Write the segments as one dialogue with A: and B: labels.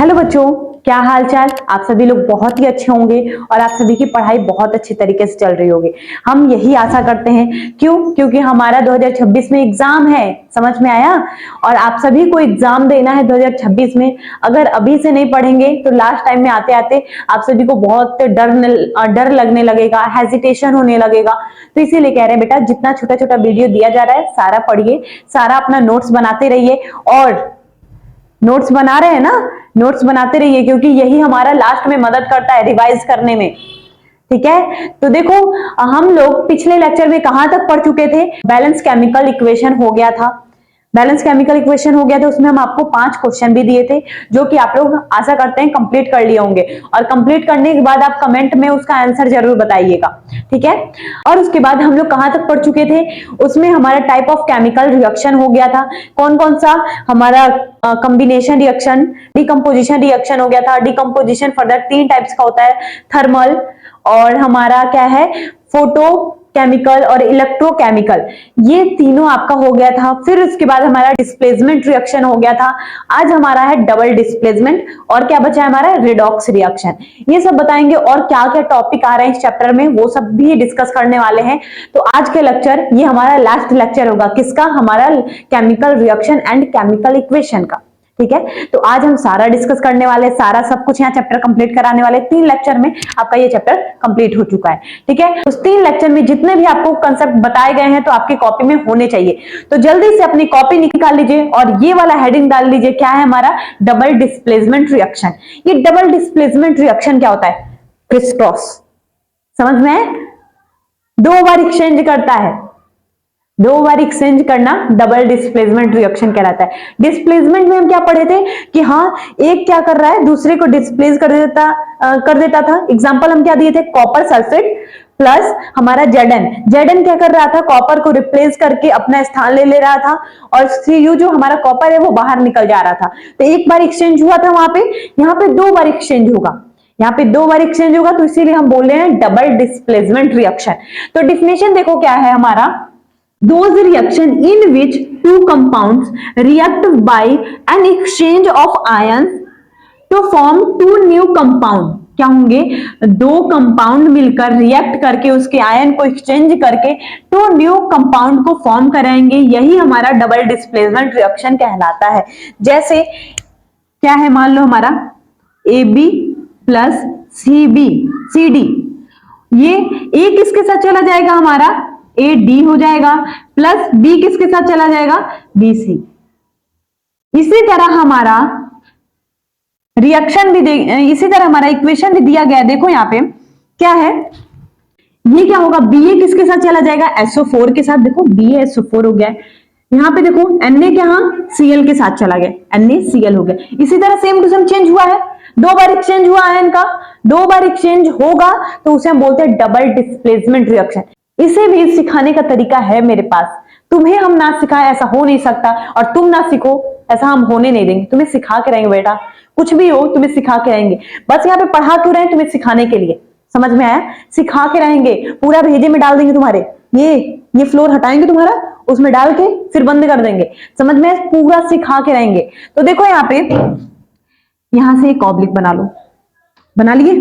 A: Hello बच्चों, क्या हाल चाल। आप सभी लोग बहुत ही अच्छे होंगे और आप सभी की पढ़ाई बहुत अच्छी तरीके से चल रही होगी। हम यही आशा करते हैं। क्योंकि हमारा 2026 में एग्जाम है, समझ में आया। और आप सभी को एग्जाम देना है 2026 में। अगर अभी से नहीं पढ़ेंगे तो लास्ट टाइम में आते आते आप सभी को बहुत डर लगने लगेगा, हेजिटेशन होने लगेगा। तो इसीलिए कह रहे हैं बेटा, जितना छोटा छोटा वीडियो दिया जा रहा है सारा पढ़िए, सारा अपना नोट्स बनाते रहिए। और नोट्स बना रहे हैं ना, नोट्स बनाते रहिए, क्योंकि यही हमारा लास्ट में मदद करता है रिवाइज करने में। ठीक है, तो देखो हम लोग पिछले लेक्चर में कहां तक पढ़ चुके थे। बैलेंस केमिकल इक्वेशन हो गया था। बैलेंस केमिकल इक्वेशन हो गया था, उसमें हम आपको 5 क्वेश्चन भी दिए थे, जो कि आप लोग आशा करते हैं कंप्लीट कर लिए होंगे। और कंप्लीट करने के बाद आप कमेंट में उसका आंसर जरूर बताइएगा, ठीक है। और उसके बाद हम लोग कहां तक पढ़ चुके थे, उसमें हमारा टाइप ऑफ केमिकल रिएक्शन हो गया था। कौन कौन सा हमारा कॉम्बिनेशन रिएक्शन, डिकम्पोजिशन रिएक्शन हो गया था। डिकम्पोजिशन फर्दर 3 टाइप्स का होता है, थर्मल, और हमारा क्या है, फोटो केमिकल और इलेक्ट्रोकेमिकल। ये तीनों आपका हो गया था। फिर उसके बाद हमारा डिस्प्लेसमेंट रिएक्शन हो गया था। आज हमारा है डबल डिस्प्लेसमेंट, और क्या बचा है हमारा, रिडॉक्स रिएक्शन। ये सब बताएंगे, और क्या क्या टॉपिक आ रहे हैं इस चैप्टर में वो सब भी डिस्कस करने वाले हैं। तो आज के लेक्चर, ये हमारा लास्ट लेक्चर होगा किसका, हमारा chemical reaction and chemical equation का। ठीक है, तो आज हम सारा डिस्कस करने वाले, सारा सब कुछ यहाँ चैप्टर कंप्लीट कराने वाले। 3 लेक्चर में आपका ये चैप्टर कंप्लीट हो चुका है। ठीक है, उस 3 लेक्चर में जितने भी आपको कंसेप्ट बताए गए हैं तो आपकी कॉपी में होने चाहिए। तो जल्दी से अपनी कॉपी निकाल लीजिए और ये वाला हेडिंग डाल लीजिए, क्या है हमारा, डबल डिस्प्लेसमेंट रिएक्शन। ये डबल डिस्प्लेसमेंट रिएक्शन क्या होता है, क्रिस क्रॉस, समझ में है। 2 बार एक्सचेंज करता है, 2 बार एक्सचेंज करना डबल डिस्प्लेसमेंट रिएक्शन कहलाता है। डिस्प्लेसमेंट में हम क्या पढ़े थे कि हाँ, एक क्या कर रहा है, दूसरे को डिस्प्लेस कर देता था। एग्जांपल हम क्या दिए थे, कॉपर सल्फेट प्लस हमारा जेडन क्या कर रहा था, कॉपर को रिप्लेस करके अपना स्थान ले रहा था, और Cu जो हमारा कॉपर है वो बाहर निकल जा रहा था। तो एक बार एक्सचेंज हुआ था वहां पे, यहाँ पे 2 बार एक्सचेंज होगा, यहाँ पे 2 बार एक्सचेंज होगा, तो इसीलिए हम बोल रहे हैं डबल डिस्प्लेसमेंट रिएक्शन। तो डिफिनेशन देखो क्या है हमारा, those reaction in which 2 compounds react by an exchange of ions to form 2 new compound। क्या होंगे, 2 कंपाउंड मिलकर रिएक्ट करके उसके आयन को एक्सचेंज करके 2 न्यू कंपाउंड को फॉर्म कराएंगे। यही हमारा डबल डिस्प्लेसमेंट रिएक्शन कहलाता है। जैसे क्या है, मान लो हमारा AB प्लस CD, ये A किसके साथ चला जाएगा, हमारा AD हो जाएगा, प्लस B किसके साथ चला जाएगा, BC। इसी तरह हमारा रिएक्शन भी इसी तरह हमारा इक्वेशन भी दिया गया है। देखो यहाँ पे क्या है, ये क्या होगा, BA किसके साथ चला जाएगा, SO4 के साथ। देखो BaSO4 हो गया है। यहाँ पे देखो Na क्या, Cl के साथ चला गया, NaCl हो गया। इसी तरह सेम टू सेम चेंज हुआ है, 2 बार एक्सचेंज हुआ आयन का, 2 बार एक्सचेंज होगा तो उसे हम बोलते हैं डबल डिस्प्लेसमेंट रिएक्शन। इसे भी सिखाने का तरीका है मेरे पास। तुम्हें हम ना सिखाएं ऐसा हो नहीं सकता, और तुम ना सीखो ऐसा हम होने नहीं देंगे। तुम्हें सिखा के रहेंगे बेटा, कुछ भी हो तुम्हें सिखा के रहेंगे। बस यहाँ पे पढ़ा क्यों रहे, तुम्हें सिखाने के लिए, समझ में आया। सिखा के रहेंगे, पूरा भेजे में डाल देंगे तुम्हारे, ये फ्लोर हटाएंगे तुम्हारा, उसमें डाल के फिर बंद कर देंगे, समझ में, पूरा सिखा के रहेंगे। तो देखो यहाँ पे, यहां से एक ऑब्लिक बना लो, बना लिए।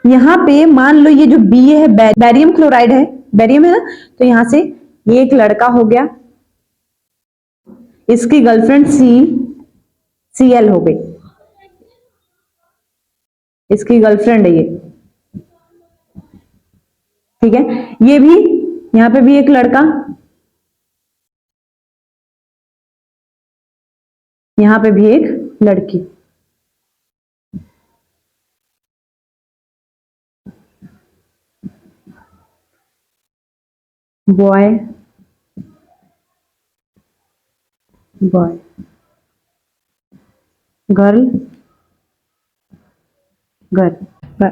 A: यहाँ पे मान लो ये जो Ba है, बैरियम क्लोराइड है, बैरियम है ना, तो यहां से ये एक लड़का हो गया, इसकी गर्लफ्रेंड Cl हो गई, इसकी गर्लफ्रेंड है ये, ठीक है। ये भी, यहां पे भी एक लड़का, यहां पे भी एक लड़की। Boy boy, girl girl.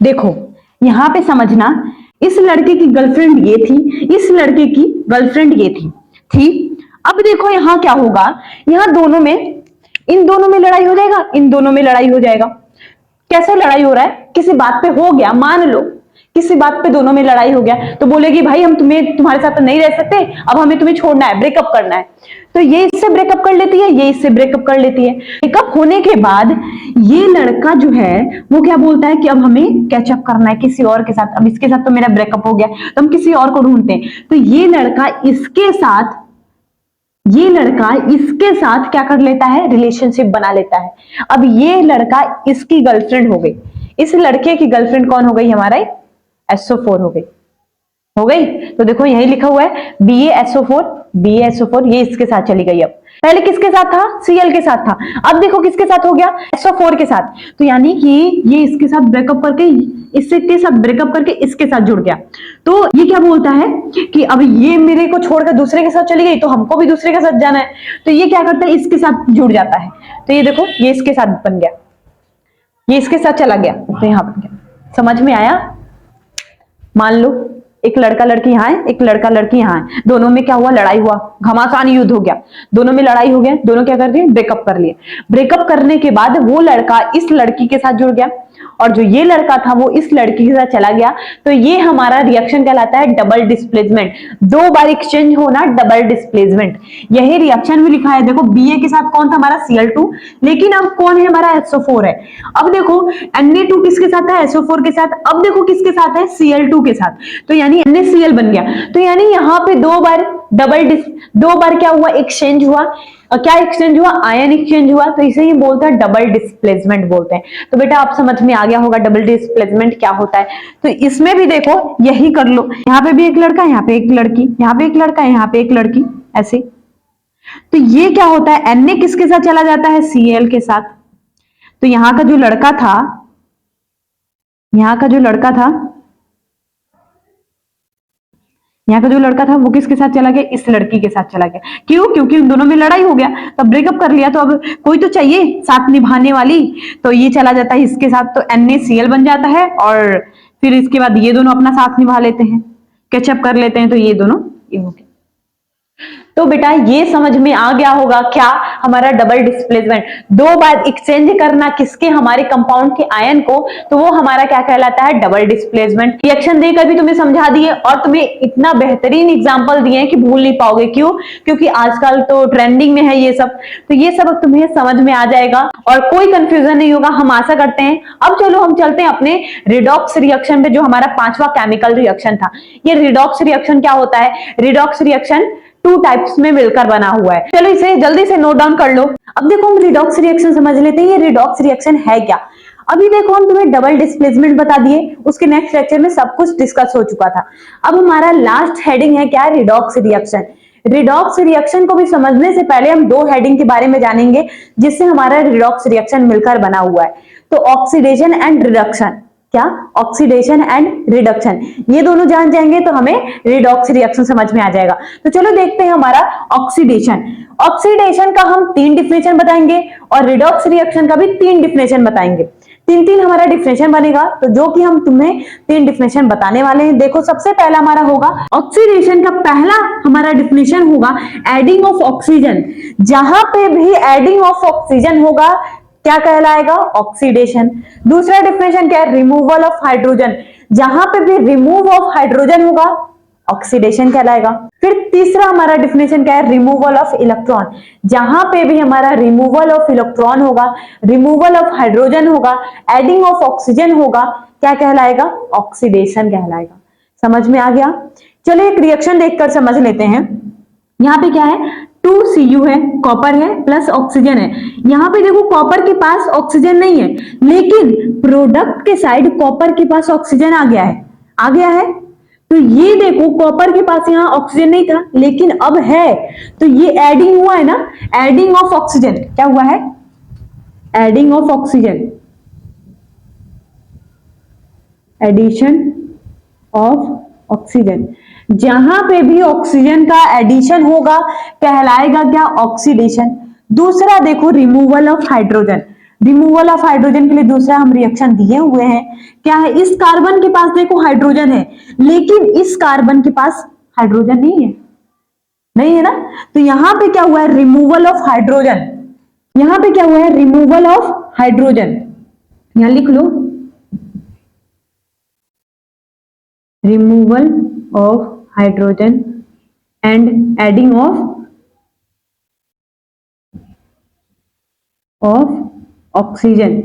A: देखो यहां पे समझना, इस लड़के की गर्लफ्रेंड ये थी, इस लड़के की गर्लफ्रेंड ये थी। अब देखो यहां क्या होगा, यहां दोनों में, इन दोनों में लड़ाई हो जाएगा, इन दोनों में लड़ाई हो जाएगा। कैसे लड़ाई हो रहा है, किसी बात पे हो गया, मान लो किसी बात पे दोनों में लड़ाई हो गया तो बोलेगी भाई हम तुम्हारे साथ तो नहीं रह सकते, अब हमें तुम्हें छोड़ना है, ब्रेकअप करना है। तो ये इससे ब्रेकअप कर लेती है, ये इससे ब्रेकअप कर लेती है। ब्रेकअप होने के बाद ये लड़का जो है वो क्या बोलता है कि अब हमें कैचअप करना है किसी और के साथ, अब इसके साथ तो मेरा ब्रेकअप हो गया तो हम किसी और को ढूंढते हैं। तो ये लड़का इसके साथ क्या कर लेता है, रिलेशनशिप बना लेता है। अब ये लड़का इसकी गर्लफ्रेंड हो गई, इस लड़के की गर्लफ्रेंड कौन हो गई, हमारा SO4 हो गई। तो देखो यही लिखा हुआ है BaSO4, ये इसके साथ चली गई। अब पहले किसके साथ था, Cl के साथ था, अब देखो किसके साथ हो गया, SO4 के साथ। तो यानी कि ये इसके साथ ब्रेकअप करके, इसके साथ ब्रेकअप करके इसके साथ जुड़ गया। तो ये क्या बोलता है कि अब ये मेरे को छोड़कर दूसरे के साथ चली गई तो हमको भी दूसरे के साथ जाना है। तो ये क्या करता है, इसके साथ जुड़ जाता है। तो ये देखो ये इसके साथ बन गया, ये इसके साथ चला गया, तो यहां बन गया। समझ में आया? मान लो एक लड़का लड़की यहाँ है, एक लड़का लड़की यहाँ है, दोनों में क्या हुआ, लड़ाई हुआ, घमासान युद्ध हो गया, दोनों में लड़ाई हो गया, दोनों क्या कर दिए, ब्रेकअप कर लिए। ब्रेकअप करने के बाद वो लड़का इस लड़की के साथ जुड़ गया और जो ये लड़का था वो इस लड़की के साथ चला गया। तो ये हमारा रिएक्शन कहलाता है डबल डिस्प्लेसमेंट, दो बार एक्सचेंज होना, डबल डिस्प्लेसमेंट। यही रिएक्शन भी लिखा है, देखो Ba के साथ कौन था, हमारा Cl2, लेकिन अब कौन है, हमारा SO4 है। अब देखो Na2 किसके साथ है, SO4 के साथ, अब देखो किसके साथ है, Cl2 के साथ, तो यानी NaCl बन गया। तो यानी यहाँ पे दो बार क्या हुआ, एक्सचेंज हुआ। क्या एक्सचेंज हुआ, आयन एक्सचेंज हुआ। तो इसे ही बोलते हैं डबल डिस्प्लेसमेंट बोलते हैं। तो बेटा आप समझ में आ गया होगा डबल डिस्प्लेसमेंट क्या होता है। तो इसमें भी देखो यही कर लो, यहाँ पे भी एक लड़का, यहाँ पे एक लड़की, यहाँ पे एक लड़का, यहाँ पे एक लड़की, ऐसे। तो ये क्या होता है, Na किसके साथ चला जाता है, Cl के साथ। तो यहाँ का जो लड़का था, वो किसके साथ चला गया, इस लड़की के साथ चला गया। क्यों, क्योंकि उन दोनों में लड़ाई हो गया, तब ब्रेकअप कर लिया, तो अब कोई तो चाहिए साथ निभाने वाली, तो ये चला जाता है इसके साथ। तो NaCl बन जाता है और फिर इसके बाद ये दोनों अपना साथ निभा लेते हैं, कैचअप कर लेते हैं। तो ये दोनों ये हो गया। तो बेटा ये समझ में आ गया होगा क्या, हमारा डबल डिस्प्लेसमेंट, दो बार एक्सचेंज करना किसके, हमारे कंपाउंड के आयन को, तो वो हमारा क्या कहलाता है, डबल डिस्प्लेसमेंट। रिएक्शन देकर भी तुम्हें समझा दिए और तुम्हें इतना बेहतरीन एग्जांपल दिए हैं कि भूल नहीं पाओगे। क्यों, क्योंकि आजकल तो ट्रेंडिंग में है ये सब, तो ये सब तुम्हें समझ में आ जाएगा और कोई कंफ्यूजन नहीं होगा, हम आशा करते हैं। अब चलो हम चलते हैं अपने रिडॉक्स रिएक्शन पे, जो हमारा 5वां केमिकल रिएक्शन था। ये रिडॉक्स रिएक्शन क्या होता है, रिडॉक्स रिएक्शन 2 टाइप्स में मिलकर बना हुआ है। चलो इसे जल्दी से नोट डाउन कर लो। अब देखो हम रिडॉक्स रिएक्शन समझ लेते हैं, ये रिडॉक्स रिएक्शन है क्या। अभी देखो हम तुम्हें डबल डिस्प्लेसमेंट बता दिए, उसके नेक्स्ट लेक्चर में सब कुछ डिस्कस हो चुका था। अब हमारा लास्ट हेडिंग है क्या, रिडॉक्स रिएक्शन। रिडॉक्स रिएक्शन को भी समझने से पहले हम 2 हेडिंग के बारे में जानेंगे जिससे हमारा रिडॉक्स रिएक्शन मिलकर बना हुआ है। तो ऑक्सीडेशन एंड रिडक्शन, क्या, ऑक्सीडेशन एंड रिडक्शन, ये दोनों जान जाएंगे तो हमें रिडॉक्स रिएक्शन समझ में आ जाएगा। तो चलो देखते हैं हमारा ऑक्सीडेशन। ऑक्सीडेशन का हम 3 डिफिनेशन बताएंगे और रिडॉक्स रिएक्शन का भी 3 डिफिनेशन बताएंगे। 3 हमारा डिफिनेशन बनेगा, तो जो कि हम तुम्हें 3 डिफिनेशन बताने वाले हैं। देखो सबसे पहला हमारा होगा ऑक्सीडेशन का, पहला हमारा डिफिनेशन होगा एडिंग ऑफ ऑक्सीजन। जहां पे भी एडिंग ऑफ ऑक्सीजन होगा क्या कहलाएगा, ऑक्सीडेशन। दूसरा डिफिनेशन क्या है, रिमूवल ऑफ हाइड्रोजन। जहां पे भी रिमूव ऑफ हाइड्रोजन होगा ऑक्सीडेशन कहलाएगा। फिर तीसरा हमारा डिफिनेशन क्या है, रिमूवल ऑफ इलेक्ट्रॉन। जहां पे भी हमारा रिमूवल ऑफ इलेक्ट्रॉन होगा, रिमूवल ऑफ हाइड्रोजन होगा, एडिंग ऑफ ऑक्सीजन होगा, क्या कहलाएगा, ऑक्सीडेशन कहलाएगा। समझ में आ गया। चलो एक रिएक्शन देखकर समझ लेते हैं। यहाँ पे क्या है, 2Cu है, कॉपर है प्लस ऑक्सीजन है। यहाँ पे देखो कॉपर के पास ऑक्सीजन नहीं है, लेकिन प्रोडक्ट के साइड कॉपर के पास ऑक्सीजन आ गया है। तो ये देखो कॉपर के पास यहाँ ऑक्सीजन नहीं था लेकिन अब है, तो ये एडिंग हुआ है ना, एडिंग ऑफ ऑक्सीजन। क्या हुआ है, adding of oxygen, addition of oxygen. जहां पे भी ऑक्सीजन का एडिशन होगा कहलाएगा क्या, ऑक्सीडेशन। दूसरा देखो removal of hydrogen. Removal of hydrogen के लिए दूसरा हम रिएक्शन दिए हुए हैं, क्या है, इस कार्बन के पास देखो हाइड्रोजन है लेकिन इस कार्बन के पास हाइड्रोजन नहीं है ना। तो यहां पे क्या हुआ है, रिमूवल ऑफ हाइड्रोजन। यहां पे क्या हुआ है, रिमूवल ऑफ हाइड्रोजन। यहां लिख लो removal of hydrogen and adding of oxygen.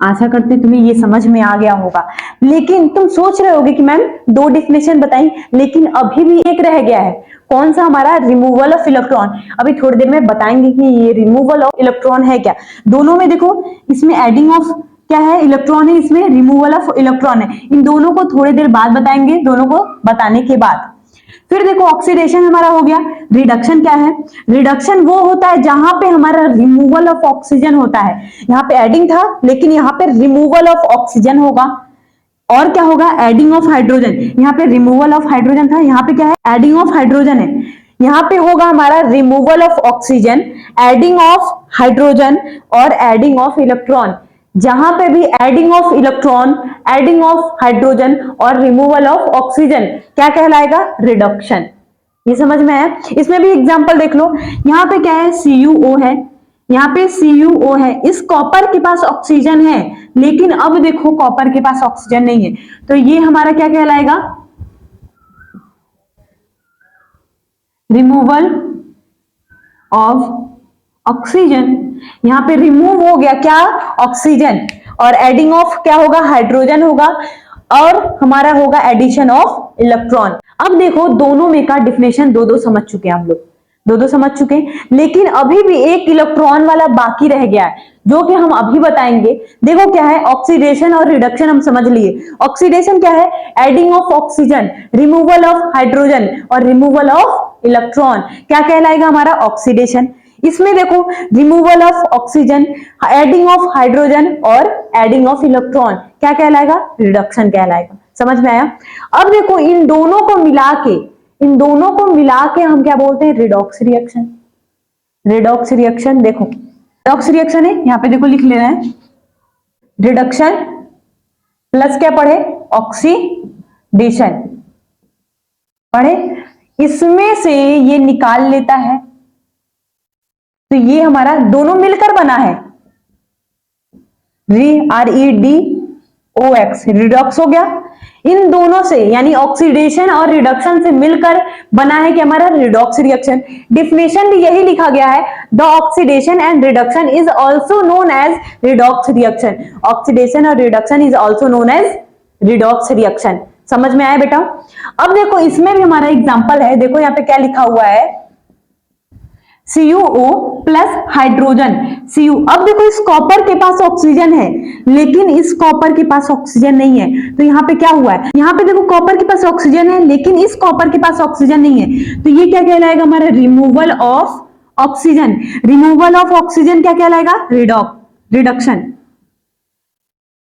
A: आशा करते हैं तुम्हें ये समझ में आ गया होगा। लेकिन तुम सोच रहे होगे कि मैम 2 डेफिनेशन बताई, लेकिन अभी भी एक रह गया है। कौन सा? हमारा रिमूवल ऑफ इलेक्ट्रॉन। अभी थोड़ी देर में बताएंगे कि ये रिमूवल ऑफ इलेक्ट्रॉन है क्या। दोनों में देखो, इसमें एडिंग ऑफ क्या है, इलेक्ट्रॉन है, इसमें रिमूवल ऑफ इलेक्ट्रॉन है। इन दोनों को थोड़ी देर बाद बताएंगे, दोनों को बताने के बाद। फिर देखो ऑक्सीडेशन हमारा हो गया। रिडक्शन क्या है? रिडक्शन वो होता है जहां पे हमारा रिमूवल ऑफ ऑक्सीजन होता है। यहाँ पे एडिंग था, लेकिन यहाँ पे रिमूवल ऑफ ऑक्सीजन होगा। और क्या होगा? Adding of hydrogen. यहाँ पे रिमूवल ऑफ हाइड्रोजन था, यहाँ पे क्या है? एडिंग ऑफ हाइड्रोजन है। यहाँ पे होगा हमारा removal of oxygen, adding of hydrogen और एडिंग ऑफ इलेक्ट्रॉन। जहां पे भी adding of electron, adding of hydrogen और रिमूवल ऑफ ऑक्सीजन क्या कहलाएगा? रिडक्शन। ये समझ में आया? इसमें भी एग्जांपल देख लो। यहाँ पे क्या है? CuO है, यहाँ पे CuO है। इस कॉपर के पास ऑक्सीजन है, लेकिन अब देखो कॉपर के पास ऑक्सीजन नहीं है, तो ये हमारा क्या कहलाएगा? Removal of oxygen. यहाँ पे रिमूव हो गया क्या? ऑक्सीजन। और एडिंग ऑफ क्या होगा? हाइड्रोजन होगा। और हमारा होगा एडिशन ऑफ इलेक्ट्रॉन। अब देखो दोनों में का डिफिनेशन दो समझ चुके हैं हम लोग, दो समझ चुके हैं, लेकिन अभी भी एक इलेक्ट्रॉन वाला बाकी रह गया है, जो कि हम अभी बताएंगे। देखो क्या है? ऑक्सीडेशन और रिडक्शन हम समझ लिए। ऑक्सीडेशन क्या है? Adding of oxygen, removal of hydrogen और रिमूवल ऑफ इलेक्ट्रॉन। क्या कहलाएगा हमारा? ऑक्सीडेशन। इसमें देखो removal of oxygen, adding of hydrogen और एडिंग ऑफ इलेक्ट्रॉन क्या कहलाएगा? रिडक्शन कहलाएगा। समझ में आया? अब देखो इन दोनों को मिला के हम क्या बोलते हैं? Redox reaction. रिडॉक्स रिएक्शन देखो, रिडॉक्स रिएक्शन है, यहां पे देखो लिख ले रहे हैं। रिडक्शन प्लस क्या पढ़े? ऑक्सीडेशन पढ़े। इसमें से ये निकाल लेता है, तो ये हमारा दोनों मिलकर बना है REDOX, रिडॉक्स हो गया। इन दोनों से यानी ऑक्सीडेशन और रिडक्शन से मिलकर बना है कि हमारा रिडॉक्स रिएक्शन। डिफिनेशन भी यही लिखा गया है, the oxidation and reduction is also known as redox reaction. Oxidation और reduction is also known as redox reaction. समझ में आया बेटा? अब देखो इसमें भी हमारा एग्जाम्पल है। देखो यहाँ पे क्या लिखा हुआ है? CuO plus hydrogen Cu। अब देखो इस कॉपर के पास ऑक्सीजन है, लेकिन इस कॉपर के पास ऑक्सीजन नहीं है, तो यहाँ पे क्या हुआ है? यहाँ पे देखो कॉपर के पास ऑक्सीजन है, लेकिन इस कॉपर के पास ऑक्सीजन नहीं है, तो ये क्या कहलाएगा? हमारा removal of oxygen. Removal of oxygen क्या कहलाएगा? रिडक्शन।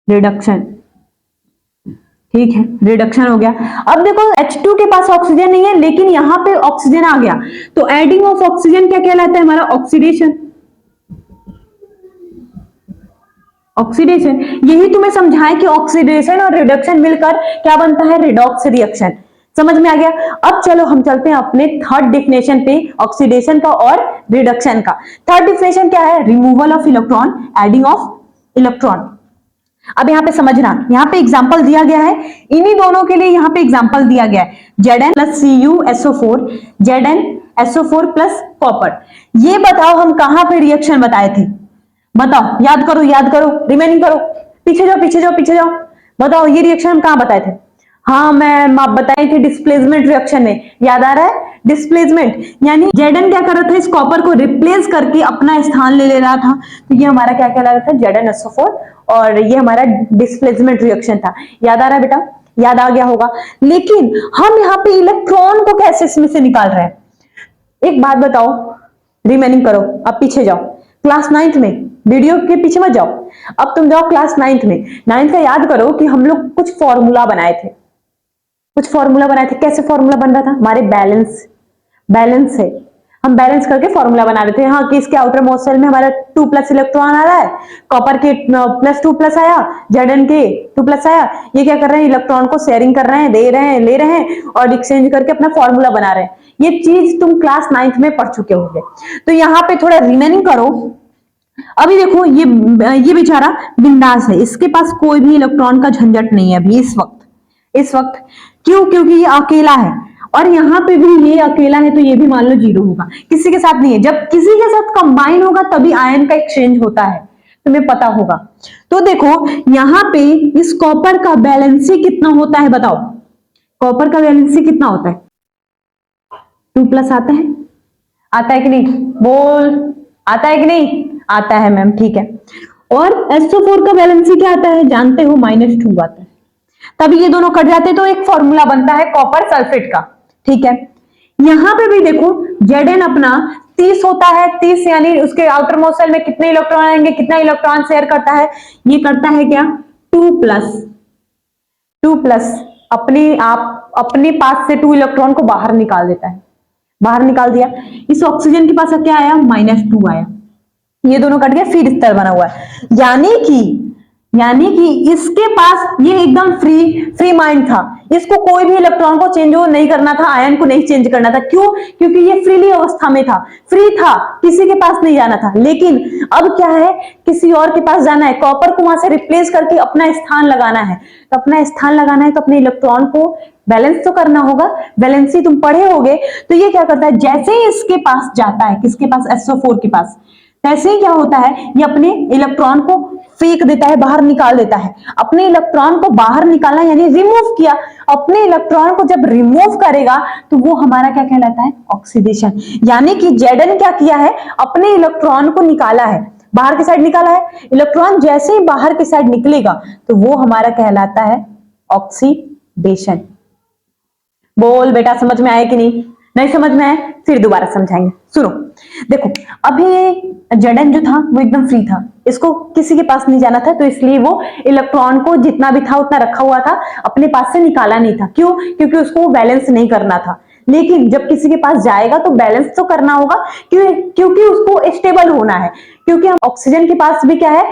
A: रिडक्शन ठीक है, रिडक्शन हो गया। अब देखो H2 के पास ऑक्सीजन नहीं है, लेकिन यहां पे ऑक्सीजन आ गया, तो एडिंग ऑफ ऑक्सीजन क्या कहलाता है? हमारा ऑक्सीडेशन। ऑक्सीडेशन यही तुम्हें समझाएं कि ऑक्सीडेशन और रिडक्शन मिलकर क्या बनता है? Redox reaction. समझ में आ गया? अब चलो हम चलते हैं अपने थर्ड डिफिनेशन पे, ऑक्सीडेशन का और रिडक्शन का। थर्ड डिफिनेशन क्या है? Removal of electron, adding of electron. अब यहाँ पे समझना, यहाँ पे एग्जांपल दिया गया है, इन्हीं दोनों के लिए यहाँ पे एग्जांपल दिया गया है। Zn plus CuSO4, ZnSO4 plus copper. ये बताओ हम कहां पे रिएक्शन बताए थे? बताओ, याद करो, रिमेनिंग करो, पीछे जाओ। बताओ ये रिएक्शन हम कहां बताए थे? हाँ मैम आप बताई थी डिस्प्लेसमेंट रिएक्शन में, याद आ रहा है? डिस्प्लेसमेंट यानी Zn क्या कर रहा था? इस कॉपर को रिप्लेस करके अपना स्थान ले रहा था, तो ये हमारा क्या कहला रहा था? ZnSO4, और ये हमारा डिस्प्लेसमेंट रिएक्शन था। याद आ रहा है बेटा? याद आ गया होगा। लेकिन हम यहाँ पे इलेक्ट्रॉन को कैसे इसमें से निकाल रहे हैं? एक बात बताओ, रिमेनिंग करो, अब पीछे जाओ। क्लास 9th में, वीडियो के पीछे मत जाओ, अब तुम जाओ क्लास 9th में। 9th का याद करो कि हम लोग कुछ फॉर्मूला बनाए थे। कैसे फॉर्मूला बन रहा था? हमारे बैलेंस से हम बैलेंस करके फॉर्मूला बना रहे थे। हाँ, कि इसके आउटर मोस्ट शेल में हमारा 2+ इलेक्ट्रॉन आ रहा है, कॉपर के +2+ आया, Zn के 2+ आया। ये क्या कर रहे हैं? इलेक्ट्रॉन को शेयरिंग कर रहे हैं, दे रहे हैं, ले रहे हैं और एक्सचेंज करके अपना फॉर्मूला बना रहे हैं। ये चीज तुम क्लास 9th में पढ़ चुके होंगे। तो यहाँ पे थोड़ा रिमेनिंग करो। अभी देखो ये बेचारा बिंदास है, इसके पास कोई भी इलेक्ट्रॉन का झंझट नहीं है अभी इस वक्त। इस वक्त। क्यों? क्योंकि ये अकेला है और यहाँ पे भी ये अकेला है, तो ये भी मान लो 0 होगा, किसी के साथ नहीं है। जब किसी के साथ कंबाइन होगा तभी आयन का एक्सचेंज होता है, तुम्हें पता होगा। तो देखो यहाँ पे इस कॉपर का वैलेंसी कितना होता है बताओ, कॉपर का वैलेंसी कितना होता है? 2+ आता है, आता है कि नहीं? बोल, आता है कि नहीं? आता है मैम, ठीक है। और SO4 का वैलेंसी क्या आता है जानते हो? -2 आता है। तब ये दोनों कट जाते तो एक फॉर्मूला बनता है कॉपर सल्फेट का, ठीक है। यहां पे भी देखो Zn अपना 30 होता है, 30 यानी उसके आउटर मोस्ट शेल में कितने इलेक्ट्रॉन आएंगे, कितना इलेक्ट्रॉन शेयर करता है? ये करता है क्या? 2+ अपने पास से 2 इलेक्ट्रॉन को बाहर निकाल देता है, बाहर निकाल दिया। इस ऑक्सीजन के पास क्या आया? -2 आया। ये दोनों कट गए, फिर स्तर बना हुआ है। यानी कि इसके पास ये एकदम फ्री माइंड था, इसको कोई भी इलेक्ट्रॉन को चेंज नहीं करना था, आयन को नहीं चेंज करना था। क्यों? क्योंकि ये फ्रीली अवस्था में था, फ्री था, किसी के पास नहीं जाना था। लेकिन अब क्या है, किसी और के पास जाना है, कॉपर को वहां से रिप्लेस करके अपना स्थान लगाना है। तो अपना स्थान लगाना है तो अपने इलेक्ट्रॉन को बैलेंस तो करना होगा। वैलेंसी तुम पढ़े होगे। तो ये क्या करता है, जैसे ही इसके पास जाता है, किसके पास? SO4 के पास, तैसे ही क्या होता है, ये अपने इलेक्ट्रॉन को फेंक देता है, बाहर निकाल देता है। अपने इलेक्ट्रॉन को बाहर निकालना यानी रिमूव किया। अपने इलेक्ट्रॉन को जब रिमूव करेगा तो वो हमारा क्या कहलाता है? ऑक्सीडेशन। यानी कि Zn क्या किया है, अपने इलेक्ट्रॉन को निकाला है, बाहर की साइड निकाला है। इलेक्ट्रॉन जैसे ही बाहर की साइड निकलेगा तो वो हमारा कहलाता है ऑक्सीडेशन। बोल बेटा, समझ में आया कि नहीं समझ में आया? फिर दोबारा समझाएंगे, सुनो। देखो अभी Zn जो था वो एकदम फ्री था, इसको किसी के पास नहीं जाना था, तो इसलिए वो इलेक्ट्रॉन को जितना भी था उतना रखा हुआ था, अपने पास से निकाला नहीं था। क्यों? क्योंकि उसको बैलेंस नहीं करना था। लेकिन जब किसी के पास जाएगा तो बैलेंस तो करना होगा, क्योंकि उसको स्टेबल होना है। क्योंकि हम ऑक्सीजन के पास भी क्या है?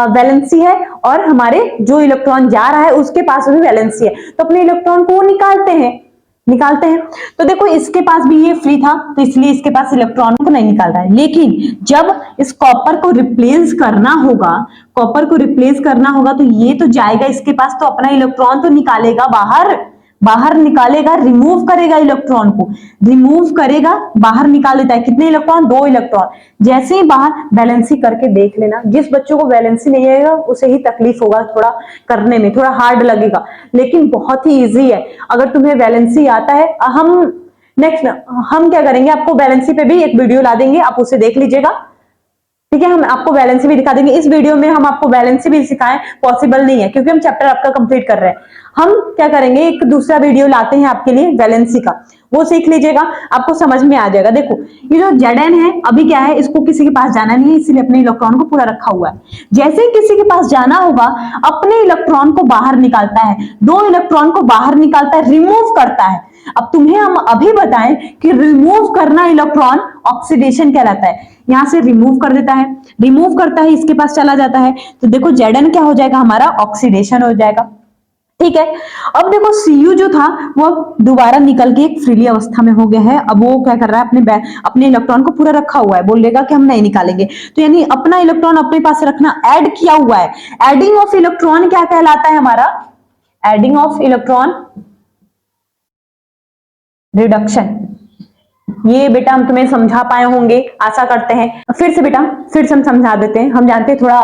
A: वैलेंसी है, और हमारे जो इलेक्ट्रॉन जा रहा है उसके पास भी वैलेंसी है, तो अपने इलेक्ट्रॉन को निकालते हैं। तो देखो इसके पास भी ये फ्री था, तो इसलिए इसके पास इलेक्ट्रॉन को नहीं निकाल रहा है। लेकिन जब इस कॉपर को रिप्लेस करना होगा तो ये तो जाएगा इसके पास, तो अपना इलेक्ट्रॉन तो निकालेगा बाहर निकालेगा, रिमूव करेगा, इलेक्ट्रॉन को रिमूव करेगा, बाहर निकाल देता है। कितने इलेक्ट्रॉन? 2 इलेक्ट्रॉन। जैसे ही बाहर, बैलेंसी करके देख लेना, जिस बच्चों को बैलेंसी नहीं आएगा उसे ही तकलीफ होगा, थोड़ा करने में थोड़ा हार्ड लगेगा, लेकिन बहुत ही इजी है। अगर तुम्हें बैलेंसी आता है, हम क्या करेंगे, आपको बैलेंसी पे भी एक वीडियो ला देंगे, आप उसे देख लीजिएगा, ठीक है। हम आपको बैलेंसी भी दिखा देंगे। इस वीडियो में हम आपको बैलेंसी भी सिखाएं पॉसिबल नहीं है, क्योंकि हम चैप्टर आपका कंप्लीट कर रहे हैं। हम क्या करेंगे, एक दूसरा वीडियो लाते हैं आपके लिए बैलेंसी का, वो सीख लीजिएगा, आपको समझ में आ जाएगा। देखो ये जो Zn है, अभी क्या है, इसको किसी के पास जाना नहीं है, इसलिए अपने इलेक्ट्रॉन को पूरा रखा हुआ है। जैसे ही किसी के पास जाना होगा, अपने इलेक्ट्रॉन को बाहर निकालता है, 2 इलेक्ट्रॉन को बाहर निकालता है, रिमूव करता है। अब तुम्हें हम अभी बताएं कि रिमूव करना इलेक्ट्रॉन ऑक्सीडेशन कहलाता है। यहां से रिमूव कर देता है, रिमूव करता है, इसके पास चला जाता है, तो देखो Zn क्या हो जाएगा, हमारा ऑक्सीडेशन हो जाएगा, ठीक है। अब देखो Cu जो था वो दोबारा निकल के एक फ्रीली अवस्था में हो गया है। अब वो क्या कर रहा है, अपने इलेक्ट्रॉन को पूरा रखा हुआ है, बोलेगा कि हम नहीं निकालेंगे। तो यानी अपना इलेक्ट्रॉन अपने पास रखना, ऐड किया हुआ है। एडिंग ऑफ इलेक्ट्रॉन क्या कहलाता है हमारा? Adding of electron reduction. ये बेटा हम तुम्हें समझा पाए होंगे, आशा करते हैं। फिर से हम समझा देते हैं। हम जानते हैं थोड़ा